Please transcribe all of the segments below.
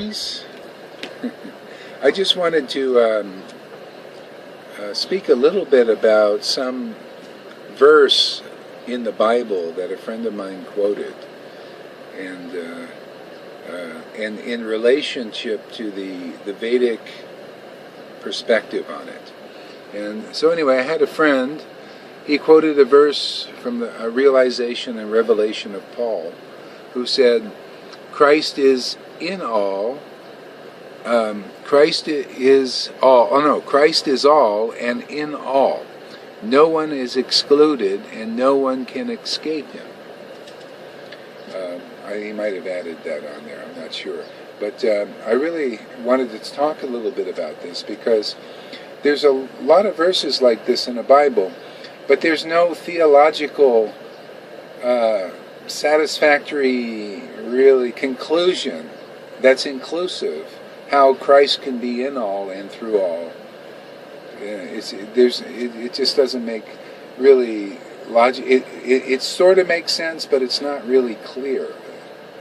buddies. I just wanted to speak a little bit about some verse in the Bible that a friend of mine quoted, and in relationship to the Vedic perspective on it. And so anyway, I had a friend, he quoted a verse from a Realization and Revelation of Paul, who said, Christ is in all, Christ is all and in all. No one is excluded and no one can escape him. He might have added that on there, I'm not sure. But I really wanted to talk a little bit about this because there's a lot of verses like this in the Bible, but there's no theological satisfactory really conclusion that's inclusive, how Christ can be in all and through all. It just doesn't make really logic. It sort of makes sense, but it's not really clear,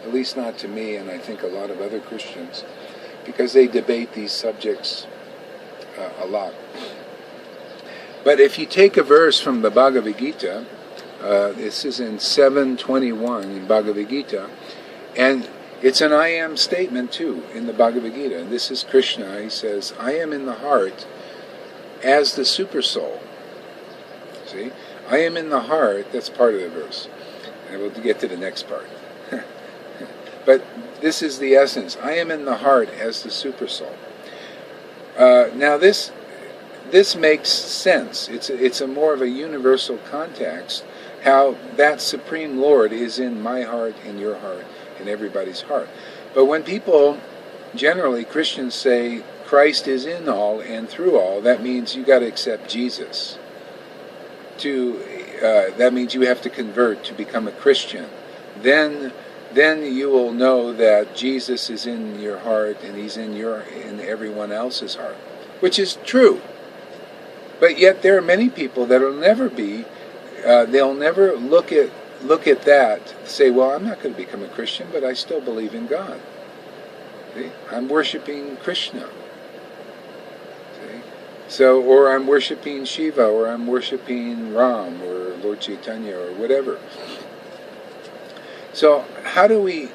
at least not to me, and I think a lot of other Christians, because they debate these subjects a lot. But if you take a verse from the Bhagavad-Gita, this is in 7:21 in Bhagavad-Gita, and it's an I am statement too in the Bhagavad-Gita. And this is Krishna. He says, I am in the heart as the super soul. See? I am in the heart, that's part of the verse. And we'll get to the next part. But this is the essence. I am in the heart as the super soul. Now this makes sense. It's a more of a universal context, how that Supreme Lord is in my heart, in your heart, in everybody's heart. But when people, generally Christians, say Christ is in all and through all, that means you got to accept Jesus. That means you have to convert to become a Christian. Then you will know that Jesus is in your heart and he's in everyone else's heart, which is true. But yet there are many people that will never be. They'll never look at that, say, well, I'm not going to become a Christian, but I still believe in God. See? I'm worshiping Krishna. See? So, or I'm worshiping Shiva, or I'm worshiping Ram, or Lord Chaitanya, or whatever. So, how do we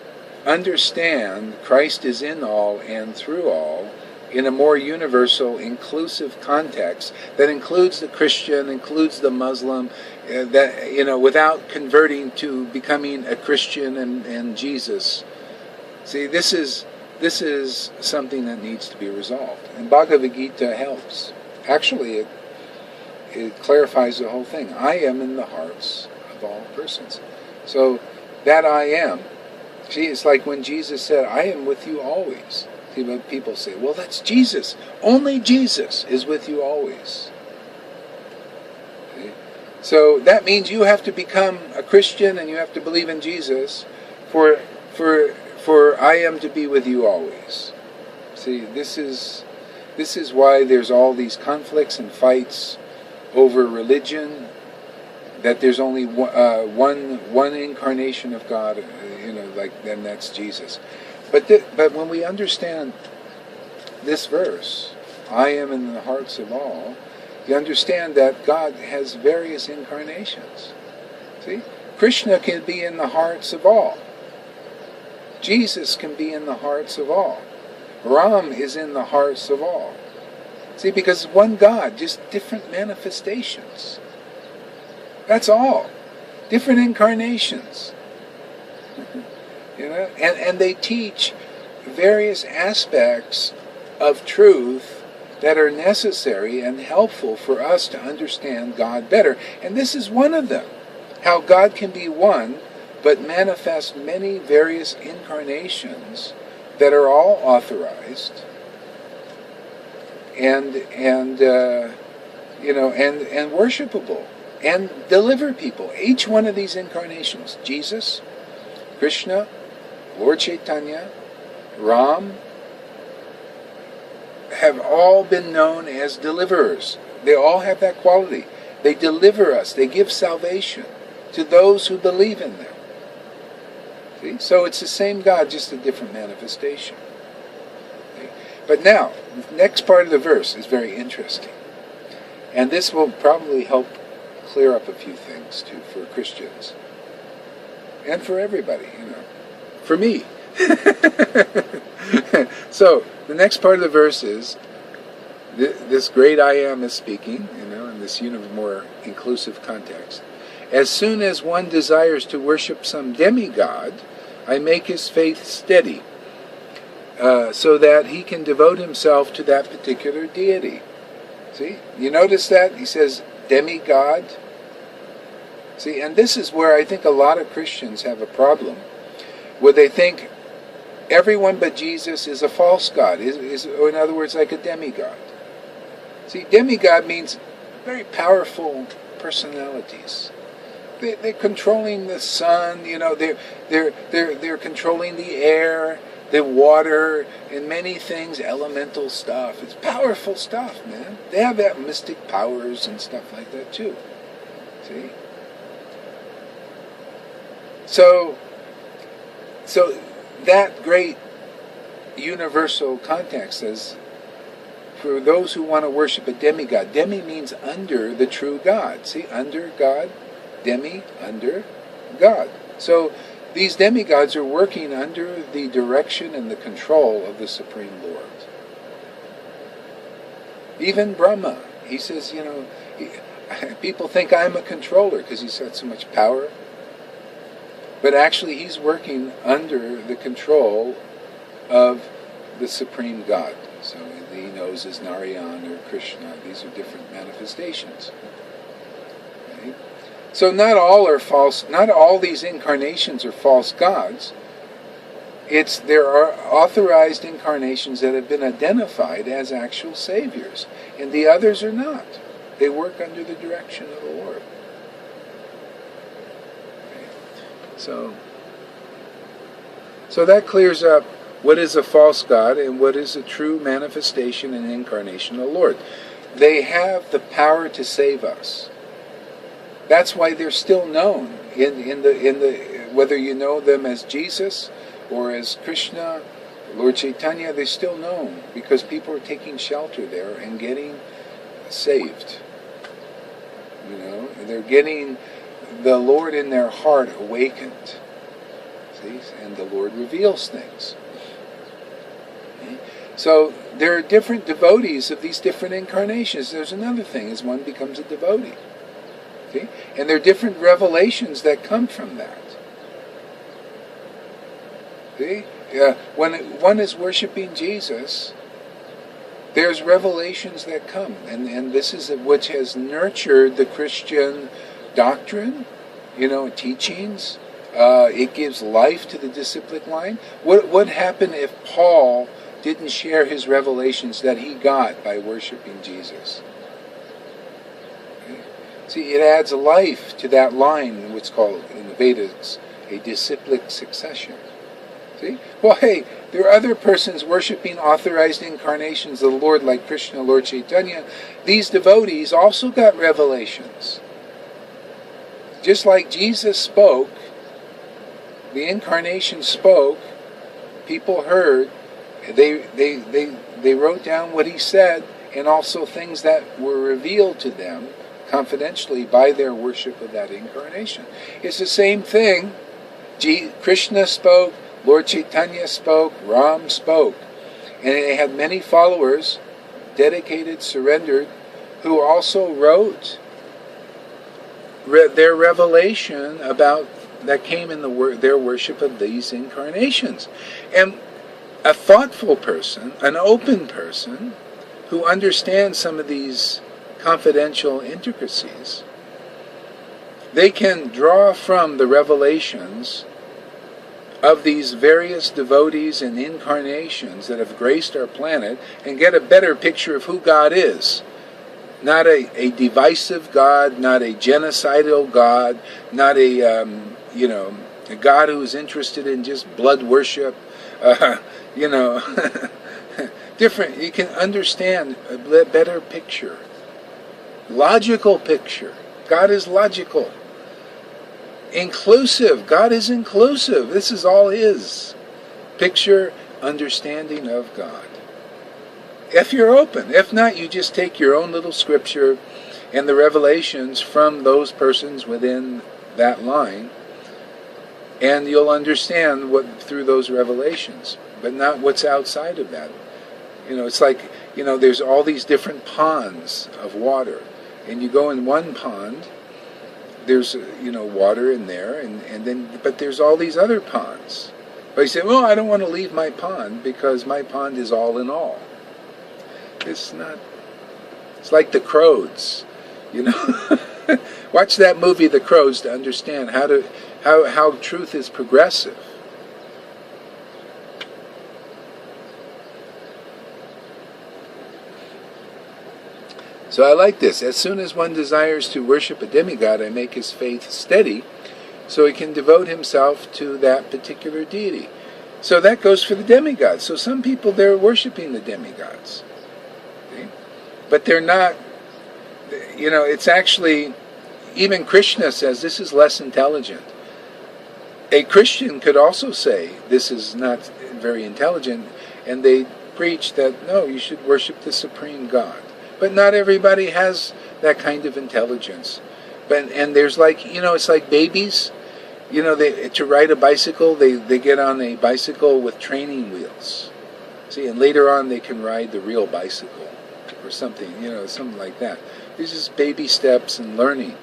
understand Christ is in all and through all in a more universal, inclusive context that includes the Christian, includes the Muslim, without converting to becoming a Christian and Jesus? See, this is something that needs to be resolved, and Bhagavad-Gita helps. Actually, it clarifies the whole thing. I am in the hearts of all persons. So that I am. See, it's like when Jesus said, I am with you always. See, when people say, well, that's Jesus. Only Jesus is with you always. See? So that means you have to become a Christian and you have to believe in Jesus for I am to be with you always. See, this is why there's all these conflicts and fights over religion, that there's only one incarnation of God, then that's Jesus. But when we understand this verse, I am in the hearts of all, you understand that God has various incarnations. See? Krishna can be in the hearts of all. Jesus can be in the hearts of all. Ram is in the hearts of all. See, because one God, just different manifestations. That's all. Different incarnations. And they teach various aspects of truth that are necessary and helpful for us to understand God better. And this is one of them. How God can be one, but manifest many various incarnations that are all authorized and worshipable and deliver people. Each one of these incarnations, Jesus, Krishna, Lord Chaitanya, Ram, have all been known as deliverers. They all have that quality. They deliver us. They give salvation to those who believe in them. See? So it's the same God, just a different manifestation. But now, the next part of the verse is very interesting. And this will probably help clear up a few things, too, for Christians. And for everybody, For me. So, the next part of the verse is, this great I Am is speaking, in this more inclusive context. As soon as one desires to worship some demigod, I make his faith steady, so that he can devote himself to that particular deity. See? You notice that? He says, demigod. See, and this is where I think a lot of Christians have a problem, where they think everyone but Jesus is a false god, or in other words, like a demigod. See, demigod means very powerful personalities. They're controlling the sun, they're controlling the air, the water, and many things, elemental stuff. It's powerful stuff, man. They have that mystic powers and stuff like that too. See? So that great universal context says, for those who want to worship a demigod, demi means under the true God. See, under God, demi, under God. So these demigods are working under the direction and the control of the Supreme Lord. Even Brahma, he says, people think I'm a controller because he's got so much power. But actually he's working under the control of the Supreme God. So he knows as Narayan or Krishna. These are different manifestations. Okay? So not all are false. Not all these incarnations are false gods. There are authorized incarnations that have been identified as actual saviors, and the others are not. They work under the direction of the Lord. Okay? So that clears up what is a false god and what is a true manifestation and incarnation of the Lord. They have the power to save us. That's why they're still known in the whether you know them as Jesus or as Krishna, Lord Chaitanya, they're still known because people are taking shelter there and getting saved. They're getting the Lord in their heart awakened. See? And the Lord reveals things. Okay? So there are different devotees of these different incarnations. There's another thing, as one becomes a devotee. Okay? And there are different revelations that come from that. See? When one is worshiping Jesus, there's revelations that come. And this is which has nurtured the Christian doctrine, teachings. It gives life to the disciplic line. What would happen if Paul didn't share his revelations that he got by worshiping Jesus? Okay. See, it adds life to that line, what's called in the Vedas a disciplic succession. See? Well, hey, there are other persons worshiping authorized incarnations of the Lord like Krishna, Lord Chaitanya. These devotees also got revelations. Just like Jesus spoke, the incarnation spoke, people heard, they wrote down what he said, and also things that were revealed to them confidentially by their worship of that incarnation. It's the same thing. Krishna spoke, Lord Chaitanya spoke, Ram spoke. And they had many followers, dedicated, surrendered, who also wrote their revelation about that came in their worship of these incarnations. And a thoughtful person, an open person, who understands some of these confidential intricacies, they can draw from the revelations of these various devotees and incarnations that have graced our planet and get a better picture of who God is. Not a divisive God, not a genocidal God, not a God who is interested in just blood worship, different. You can understand a better picture. Logical picture. God is logical. Inclusive. God is inclusive. This is all His picture, understanding of God. if you're open. If not, you just take your own little scripture and the revelations from those persons within that line, and you'll understand what through those revelations, but not what's outside of that. It's like, there's all these different ponds of water, and you go in one pond, there's, water in there, but there's all these other ponds. But you say, well, I don't want to leave my pond because my pond is all in all. It's not. It's like the Crows, Watch that movie, The Crows, to understand how truth is progressive. So I like this. As soon as one desires to worship a demigod, I make his faith steady, so he can devote himself to that particular deity. So that goes for the demigods. So some people, they're worshiping the demigods. Okay? But they're not, it's actually, even Krishna says this is less intelligent. A Christian could also say this is not very intelligent, and they preach that, no, you should worship the Supreme God. But not everybody has that kind of intelligence. And there's it's like babies. To ride a bicycle, they get on a bicycle with training wheels. See, and later on they can ride the real bicycle or something, something like that. These are just baby steps and learning.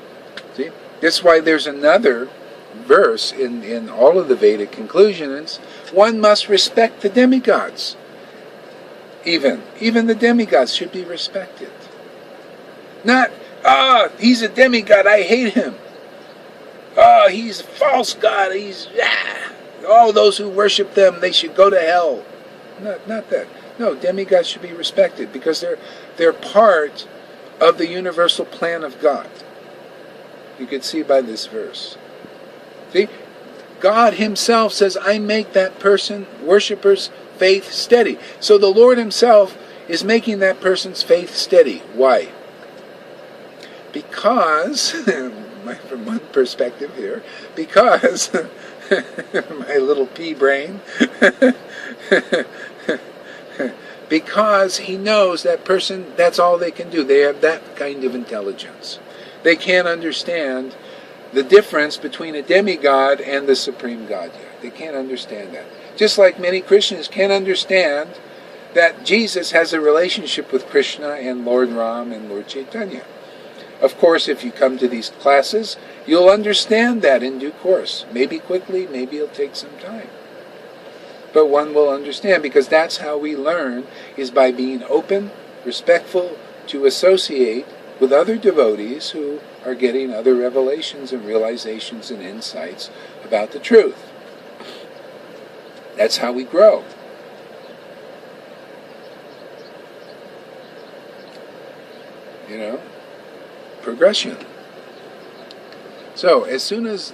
See, that's why there's another verse in all of the Vedic conclusions. One must respect the demigods. Even the demigods should be respected. Not, he's a demigod, I hate him. He's a false god, those who worship them, they should go to hell. Not that. No, demigods should be respected because they're part of the universal plan of God. You can see by this verse. See? God himself says, I make that person, worshipper's faith steady. So the Lord himself is making that person's faith steady. Why? Because, from one perspective here, because, my little pea brain, because he knows that person, that's all they can do. They have that kind of intelligence. They can't understand the difference between a demigod and the Supreme God yet. They can't understand that. Just like many Christians can't understand that Jesus has a relationship with Krishna and Lord Ram and Lord Chaitanya. Of course, if you come to these classes, you'll understand that in due course. Maybe quickly, maybe it'll take some time. But one will understand, because that's how we learn, is by being open, respectful, to associate with other devotees who are getting other revelations and realizations and insights about the truth. That's how we grow. Progression. So, as soon as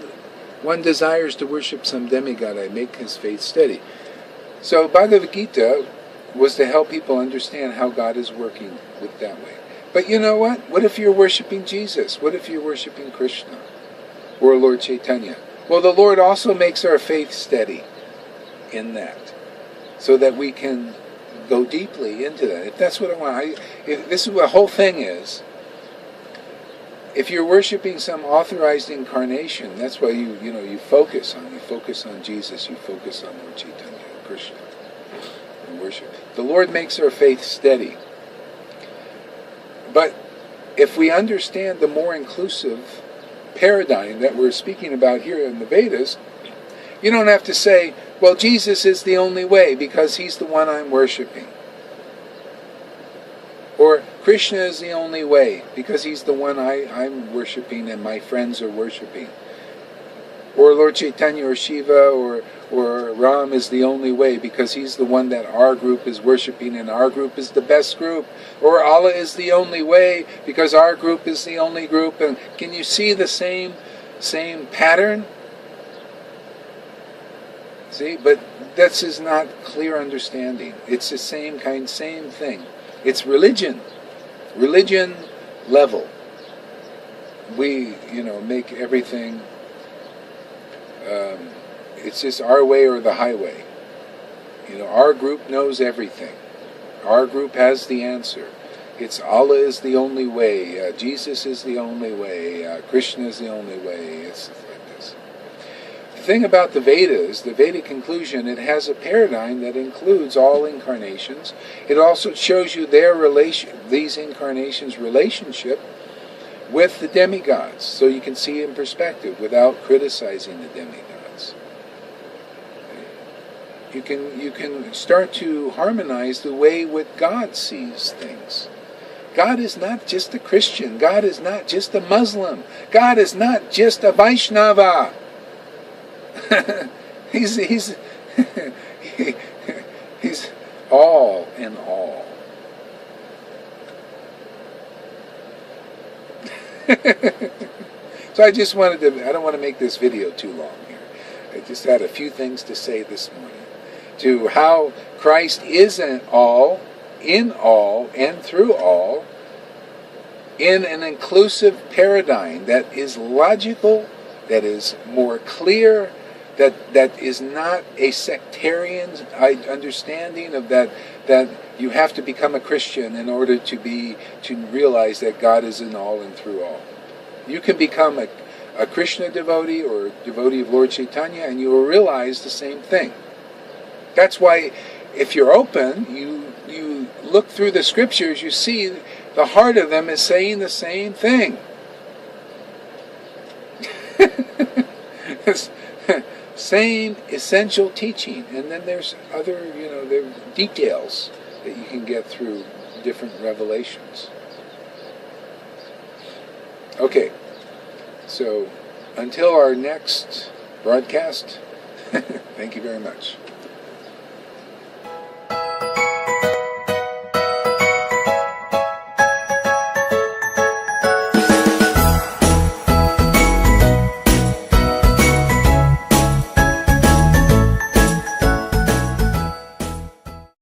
one desires to worship some demigod, I make his faith steady. So, Bhagavad-Gita was to help people understand how God is working with that way. But you know what? What if you're worshiping Jesus? What if you're worshiping Krishna or Lord Chaitanya? Well, the Lord also makes our faith steady in that, so that we can go deeply into that. If that's what I want, this is what the whole thing is. If you're worshiping some authorized incarnation, that's why you focus on. You focus on Jesus. You focus on Lord Chaitanya, Krishna, and worship. The Lord makes our faith steady. But if we understand the more inclusive paradigm that we're speaking about here in the Vedas, you don't have to say, well, Jesus is the only way because he's the one I'm worshiping. Or Krishna is the only way because he's the one I'm worshiping and my friends are worshiping. Or Lord Chaitanya or Shiva or Ram is the only way because he's the one that our group is worshiping and our group is the best group. Or Allah is the only way because our group is the only group. And can you see the same pattern? See, but this is not clear understanding. It's the same thing. It's religion level. We, make everything, it's just our way or the highway. Our group knows everything. Our group has the answer. It's Allah is the only way, Jesus is the only way, Krishna is the only way. It's like this. The thing about the Vedas, the Vedic conclusion, it has a paradigm that includes all incarnations. It also shows you these incarnations' relationship with the demigods, so you can see in perspective without criticizing the demigods. You can start to harmonize the way with God sees things. God is not just a Christian. God is not just a Muslim. God is not just a Vaishnava. he's all in all. So I don't want to make this video too long here. I just had a few things to say this morning. To how Christ is in all, and through all, in an inclusive paradigm that is logical, that is more clear, that is not a sectarian understanding of that you have to become a Christian in order to realize that God is in all and through all. You can become a Krishna devotee or a devotee of Lord Chaitanya, and you will realize the same thing. That's why, if you're open, you look through the scriptures, you see the heart of them is saying the same thing. Same essential teaching, and then there's other, there are details that you can get through different revelations. Okay, so until our next broadcast, thank you very much.